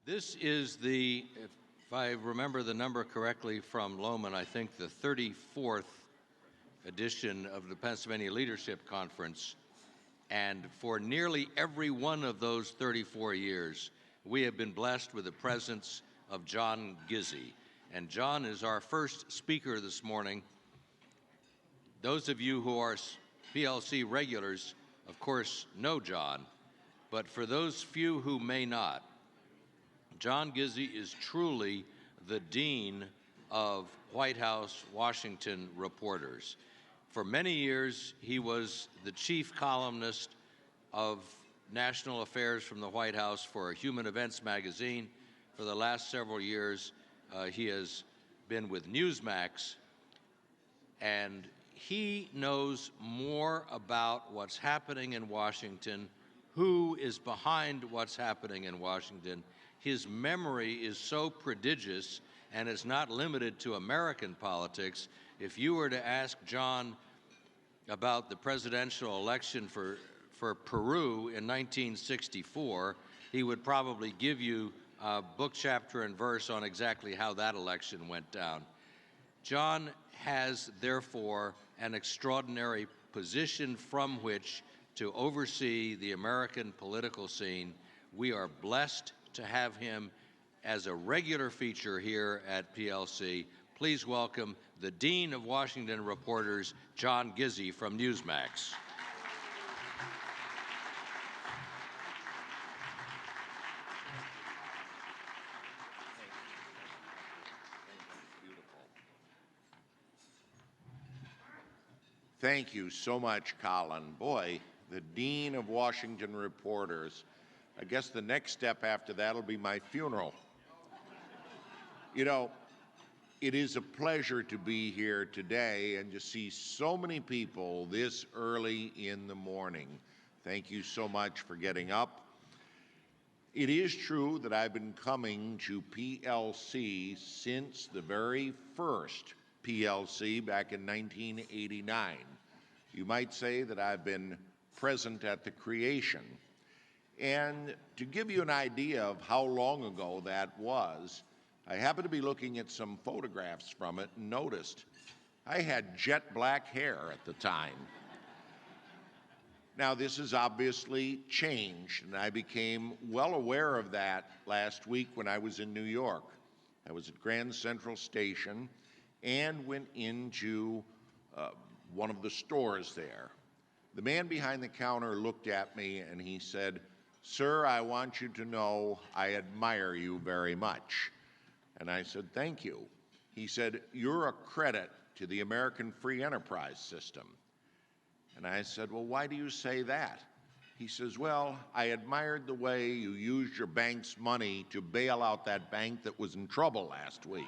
This is if I remember the number correctly from Lohman, I think the 34th edition of the Pennsylvania Leadership Conference. And for nearly every one of those 34 years, we have been blessed with the presence of John Gizzi. And John is our first speaker this morning. Those of you who are PLC regulars, of course, know John. But for those few who may not, John Gizzi is truly the dean of White House Washington reporters. For many years, he was the chief columnist of national affairs from the White House for Human Events magazine. For the last several years, he has been with Newsmax, and he knows more about what's happening in Washington, who is behind what's happening in Washington. His memory is so prodigious and is not limited to American politics. If you were to ask John about the presidential election for Peru in 1964, he would probably give you a book, chapter, and verse on exactly how that election went down. John has, therefore, an extraordinary position from which to oversee the American political scene. We are blessed to have him as a regular feature here at PLC. Please welcome the Dean of Washington Reporters, John Gizzi from Newsmax. Thank you so much, Colin. Boy, the Dean of Washington Reporters. I guess the next step after that will be my funeral. You know, it is a pleasure to be here today and to see so many people this early in the morning. Thank you so much for getting up. It is true that I've been coming to PLC since the very first PLC back in 1989. You might say that I've been present at the creation. And to give you an idea of how long ago that was, I happened to be looking at some photographs from it and noticed I had jet black hair at the time. Now, this has obviously changed, and I became well aware of that last week when I was in New York. I was at Grand Central Station and went into one of the stores there. The man behind the counter looked at me and he said, "Sir, I want you to know I admire you very much." And I said, "Thank you." He said, "You're a credit to the American free enterprise system." And I said, "Well, why do you say that?" He says, "Well, I admired the way you used your bank's money to bail out that bank that was in trouble last week."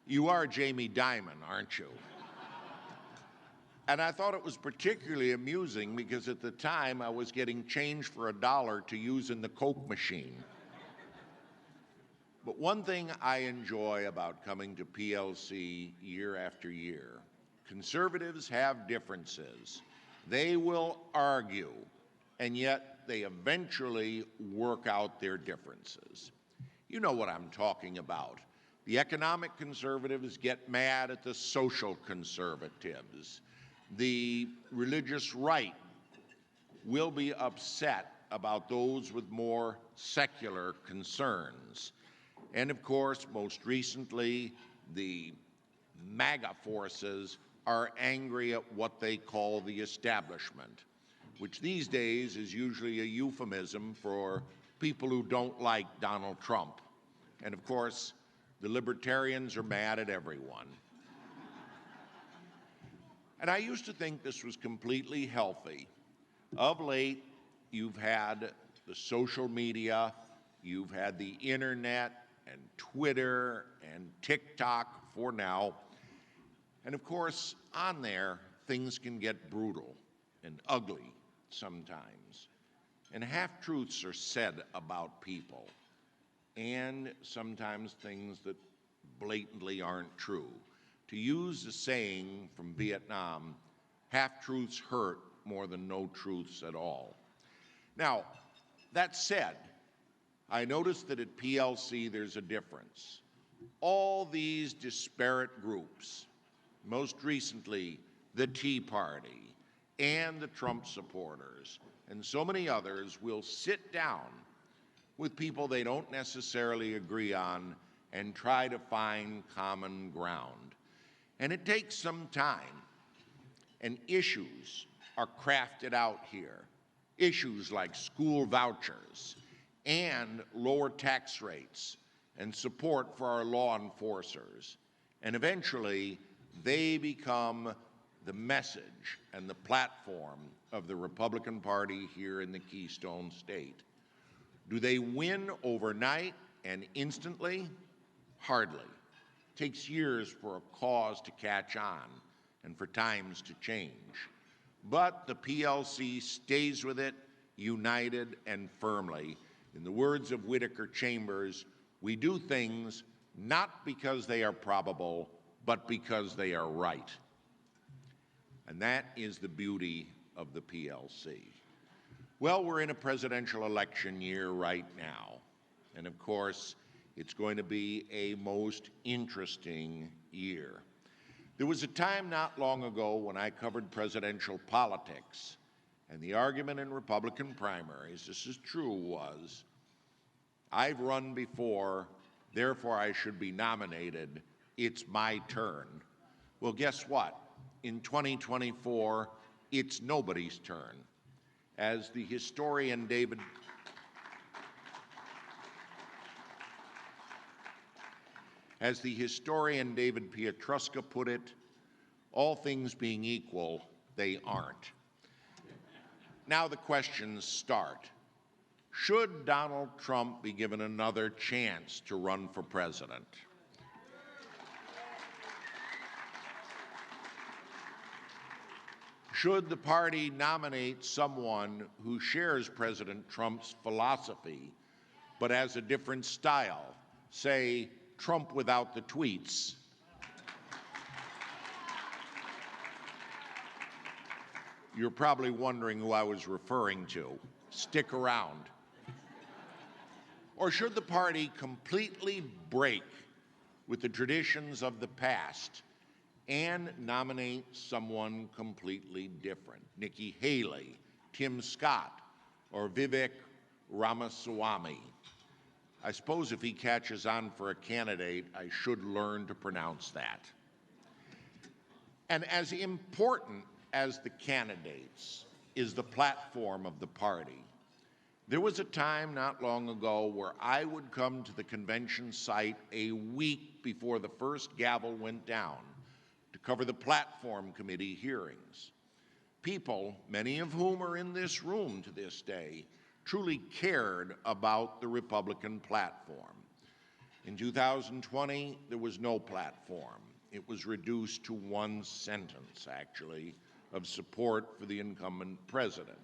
You are Jamie Dimon, aren't you? And I thought it was particularly amusing because at the time I was getting change for $1 to use in the Coke machine. But one thing I enjoy about coming to PLC year after year, conservatives have differences. They will argue, and yet they eventually work out their differences. You know what I'm talking about. The economic conservatives get mad at the social conservatives. The religious right will be upset about those with more secular concerns. And of course, most recently, the MAGA forces are angry at what they call the establishment, which these days is usually a euphemism for people who don't like Donald Trump. And of course, the libertarians are mad at everyone. And I used to think this was completely healthy. Of late, you've had the social media, you've had the internet and Twitter and TikTok for now. And of course, on there, things can get brutal and ugly sometimes. And half-truths are said about people, and sometimes things that blatantly aren't true. To use the saying from Vietnam, half-truths hurt more than no truths at all. Now, that said, I noticed that at PLC there's a difference. All these disparate groups, most recently the Tea Party and the Trump supporters, and so many others, will sit down with people they don't necessarily agree on and try to find common ground. And it takes some time, and issues are crafted out here. Issues like school vouchers and lower tax rates and support for our law enforcers. And eventually, they become the message and the platform of the Republican Party here in the Keystone State. Do they win overnight and instantly? Hardly. It takes years for a cause to catch on and for times to change. But the PLC stays with it, united and firmly. In the words of Whittaker Chambers, we do things not because they are probable, but because they are right. And that is the beauty of the PLC. Well, we're in a presidential election year right now. And of course, it's going to be a most interesting year. There was a time not long ago when I covered presidential politics, and the argument in Republican primaries, this is true, was, I've run before, therefore I should be nominated, it's my turn. Well, guess what? In 2024, it's nobody's turn. As the historian David Piotrowska put it, all things being equal, they aren't. Now the questions start. Should Donald Trump be given another chance to run for president? Should the party nominate someone who shares President Trump's philosophy but has a different style, say Trump without the tweets? You're probably wondering who I was referring to. Stick around. Or should the party completely break with the traditions of the past and nominate someone completely different? Nikki Haley, Tim Scott, or Vivek Ramaswamy. I suppose if he catches on for a candidate, I should learn to pronounce that. And as important as the candidates is the platform of the party. There was a time not long ago where I would come to the convention site a week before the first gavel went down to cover the platform committee hearings. People, many of whom are in this room to this day, truly cared about the Republican platform. In 2020, there was no platform. It was reduced to one sentence, actually, of support for the incumbent president.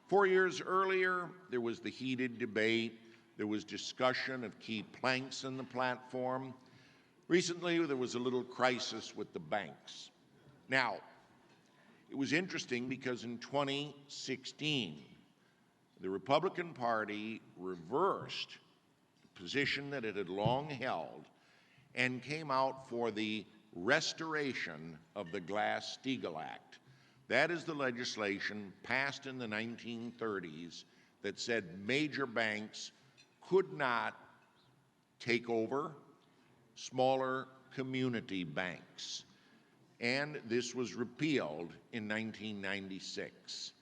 4 years earlier, there was the heated debate. There was discussion of key planks in the platform. Recently, there was a little crisis with the banks. Now, it was interesting because in 2016, the Republican Party reversed the position that it had long held and came out for the restoration of the Glass-Steagall Act. That is the legislation passed in the 1930s that said major banks could not take over smaller community banks. And this was repealed in 1996.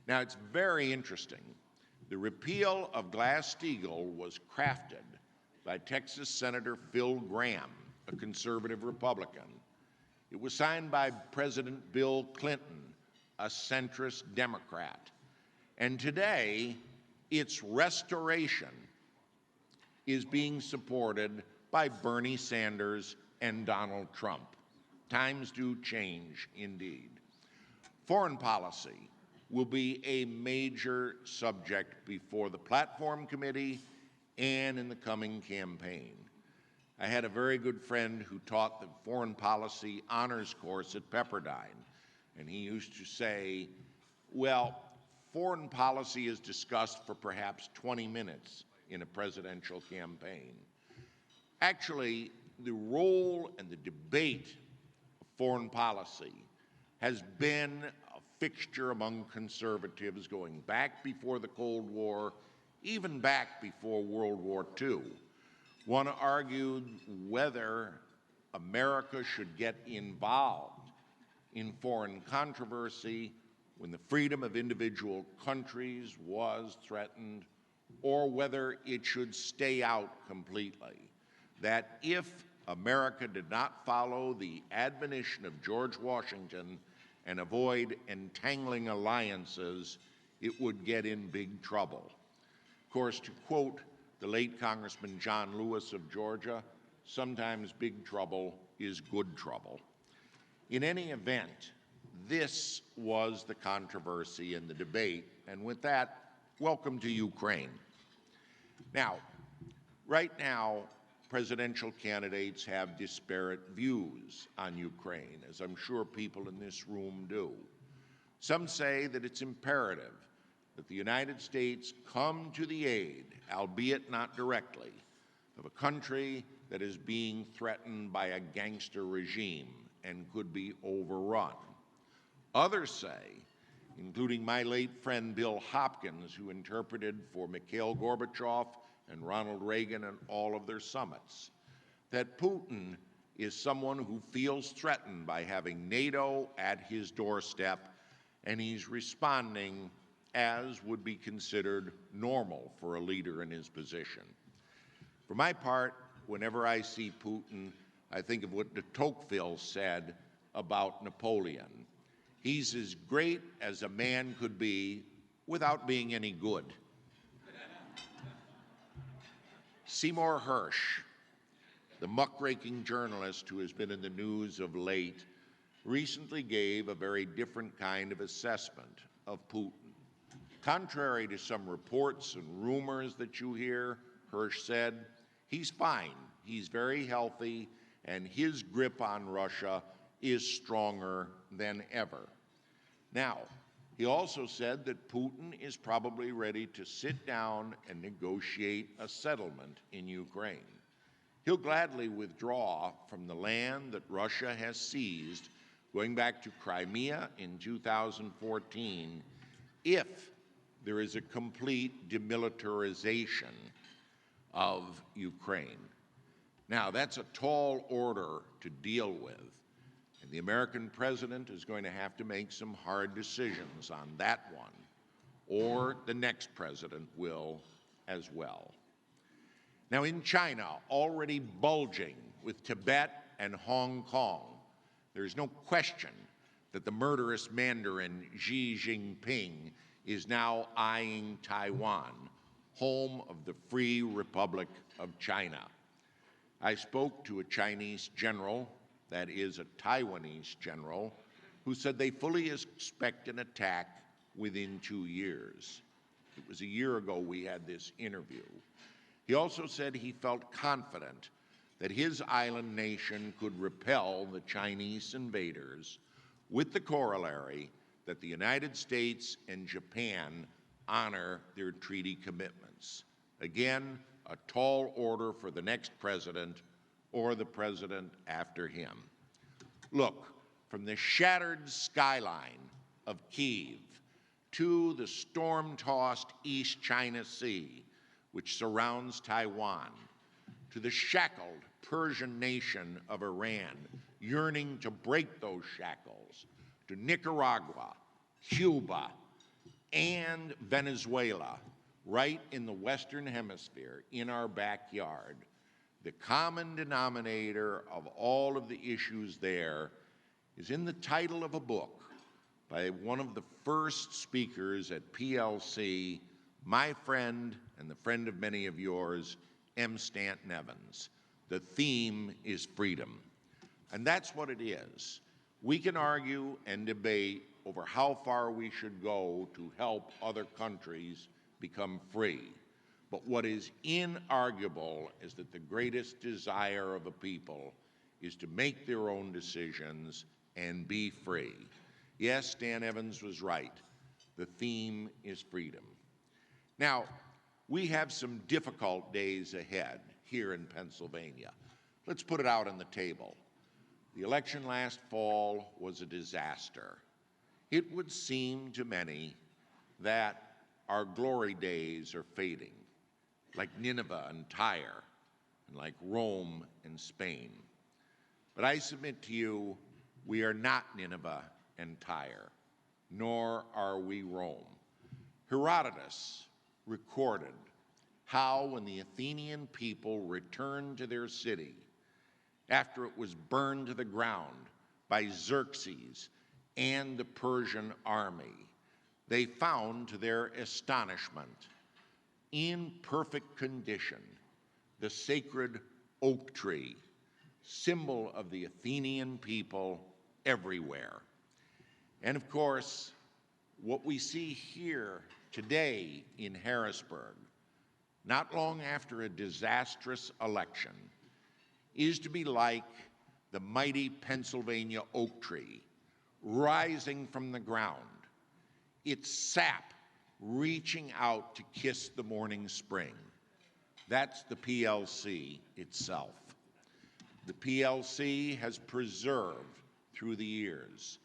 Now, it's very interesting. The repeal of Glass-Steagall was crafted by Texas Senator Phil Gramm, a conservative Republican. It was signed by President Bill Clinton, a centrist Democrat. And today, its restoration is being supported by Bernie Sanders and Donald Trump. Times do change indeed. Foreign policy will be a major subject before the Platform Committee and in the coming campaign. I had a very good friend who taught the foreign policy honors course at Pepperdine, and he used to say, well, foreign policy is discussed for perhaps 20 minutes, in a presidential campaign. Actually, the role and the debate of foreign policy has been a fixture among conservatives going back before the Cold War, even back before World War II. One argued whether America should get involved in foreign controversy when the freedom of individual countries was threatened, or whether it should stay out completely. That if America did not follow the admonition of George Washington and avoid entangling alliances, it would get in big trouble. Of course, to quote the late Congressman John Lewis of Georgia, sometimes big trouble is good trouble. In any event, this was the controversy and the debate, and with that, welcome to Ukraine. Now, right now, presidential candidates have disparate views on Ukraine, as I'm sure people in this room do. Some say that it's imperative that the United States come to the aid, albeit not directly, of a country that is being threatened by a gangster regime and could be overrun. Others say, including my late friend Bill Hopkins, who interpreted for Mikhail Gorbachev and Ronald Reagan at all of their summits, that Putin is someone who feels threatened by having NATO at his doorstep, and he's responding as would be considered normal for a leader in his position. For my part, whenever I see Putin, I think of what de Tocqueville said about Napoleon. He's as great as a man could be without being any good. Seymour Hersh, the muckraking journalist who has been in the news of late, recently gave a very different kind of assessment of Putin. Contrary to some reports and rumors that you hear, Hersh said, he's fine, he's very healthy, and his grip on Russia is stronger than ever. Now, he also said that Putin is probably ready to sit down and negotiate a settlement in Ukraine. He'll gladly withdraw from the land that Russia has seized, going back to Crimea in 2014, if there is a complete demilitarization of Ukraine. Now, that's a tall order to deal with, and the American president is going to have to make some hard decisions on that one, or the next president will as well. Now, in China, already bulging with Tibet and Hong Kong, there's no question that the murderous Mandarin Xi Jinping is now eyeing Taiwan, home of the Free Republic of China. I spoke to a Chinese general, that is a Taiwanese general, who said they fully expect an attack within 2 years. It was a year ago we had this interview. He also said he felt confident that his island nation could repel the Chinese invaders, with the corollary that the United States and Japan honor their treaty commitments. Again, a tall order for the next president or the president after him. Look, from the shattered skyline of Kyiv to the storm-tossed East China Sea, which surrounds Taiwan, to the shackled Persian nation of Iran, yearning to break those shackles, to Nicaragua, Cuba, and Venezuela, right in the Western Hemisphere, in our backyard. The common denominator of all of the issues there is in the title of a book by one of the first speakers at PLC, my friend and the friend of many of yours, M. Stanton Evans. The theme is freedom. And that's what it is. We can argue and debate over how far we should go to help other countries become free. But what is inarguable is that the greatest desire of a people is to make their own decisions and be free. Yes, Stan Evans was right. The theme is freedom. Now, We have some difficult days ahead here in Pennsylvania. Let's put it out on the table. The election last fall was a disaster. It would seem to many that our glory days are fading, like Nineveh and Tyre, and like Rome and Spain. But I submit to you, we are not Nineveh and Tyre, nor are we Rome. Herodotus recorded how when the Athenian people returned to their city after it was burned to the ground by Xerxes and the Persian army, they found to their astonishment, in perfect condition, the sacred oak tree, symbol of the Athenian people everywhere. And of course, what we see here today in Harrisburg, not long after a disastrous election, is to be like the mighty Pennsylvania oak tree rising from the ground, its sap reaching out to kiss the morning spring. That's the PLC itself. The PLC has preserved through the years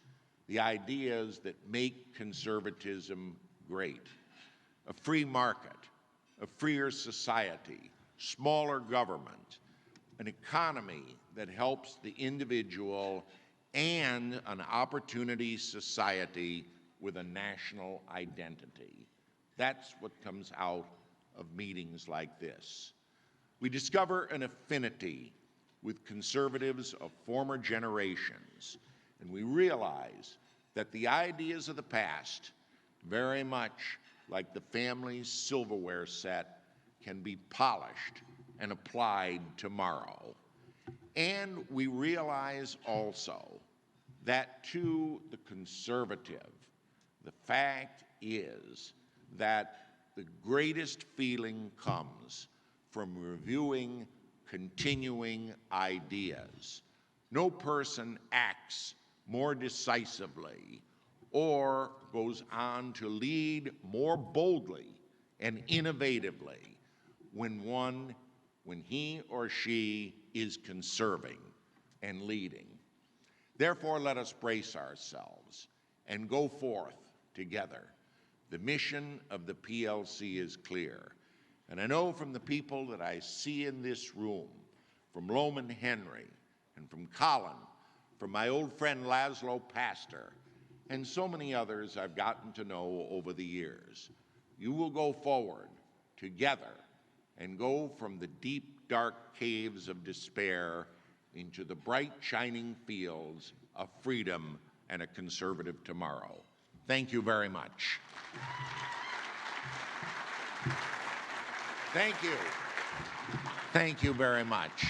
the ideas that make conservatism great. A free market, a freer society, smaller government, an economy that helps the individual, and an opportunity society with a national identity. That's what comes out of meetings like this. We discover an affinity with conservatives of former generations, and we realize that the ideas of the past, very much like the family's silverware set, can be polished and applied tomorrow. And we realize also that to the conservative, the fact is that the greatest feeling comes from reviewing continuing ideas. No person acts more decisively or goes on to lead more boldly and innovatively when he or she is conserving and leading. Therefore, let us brace ourselves and go forth together. The mission of the PLC is clear. And I know from the people that I see in this room, from Loman Henry and from Colin, from my old friend Laszlo Pastor, and so many others I've gotten to know over the years, you will go forward together and go from the deep, dark caves of despair into the bright, shining fields of freedom and a conservative tomorrow. Thank you very much. Thank you. Thank you very much.